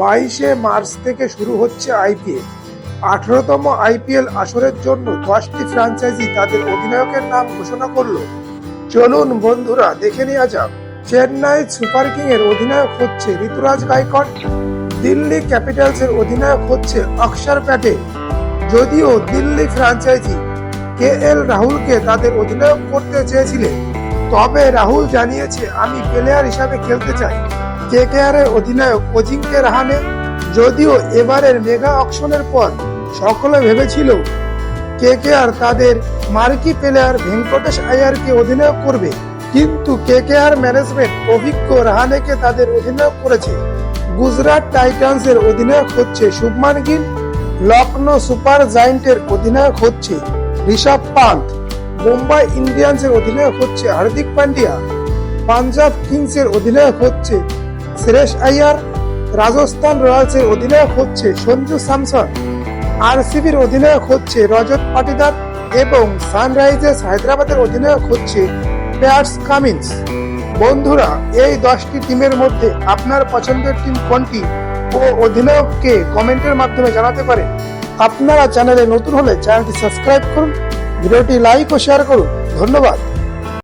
22 March থেকে শুরু হচ্ছে আইপিএল। 18তম আইপিএল আসরের জন্য 10টি ফ্র্যাঞ্চাইজি তাদের অধিনায়কের নাম ঘোষণা করলো। চলুন বন্ধুরা দেখে নেওয়া যাক। চেন্নাই সুপার কিং এর অধিনায়ক হচ্ছে ঋতুরাজ গায়কোয়াড়। দিল্লি ক্যাপিটালসের অধিনায়ক হচ্ছে অক্ষর প্যাটেল। যদিও দিল্লি ফ্র্যাঞ্চাইজি রাহুলকে তাদের অধিনায়ক করতে চেয়েছিলেন, তবে রাহুল জানিয়েছে আমি প্লেয়ার হিসাবে খেলতে চাই। কেকেআর এর অধিনায়ক অজিঙ্ক্য রাহানে। যদিও এবারের মেগা অকশনের পর সকলে ভেবেছিল কেকেআর তাদের মার্কি প্লেয়ার ভেঙ্কটেশ আয়ারকে অধিনায়ক করবে, কিন্তু কেকেআর ম্যানেজমেন্ট অভিজ্ঞ রাহানেকে তাদের অধিনায়ক করেছে। গুজরাট টাইটান্সের অধিনায়ক হচ্ছে শুভমান গিল। লখনৌ সুপার জায়ান্টের অধিনায়ক হচ্ছে ঋষভ পান্থ। মুম্বাই ইন্ডিয়ান্সের অধিনায়ক হচ্ছে হার্দিক পান্ডিয়া। পাঞ্জাব কিংসের অধিনায়ক হচ্ছে শ্রেয়স আইয়ার। রাজস্থান রয়্যালসের অধিনায়ক হচ্ছে সঞ্জু স্যামসন। আরসিবির অধিনায়ক হচ্ছে রজত পাটিদার এবং সানরাইজার্স হায়দ্রাবাদের অধিনায়ক হচ্ছে প্যাট কামিন্স। বন্ধুরা, এই 10টি টিমের মধ্যে আপনার পছন্দের টিম কোনটি ও অধিনায়ককে কমেন্টের মাধ্যমে জানাতে পারেন। আপনারা চ্যানেলে নতুন হলে চ্যানেলটি সাবস্ক্রাইব করুন, ভিডিওটি লাইক ও শেয়ার করুন। ধন্যবাদ।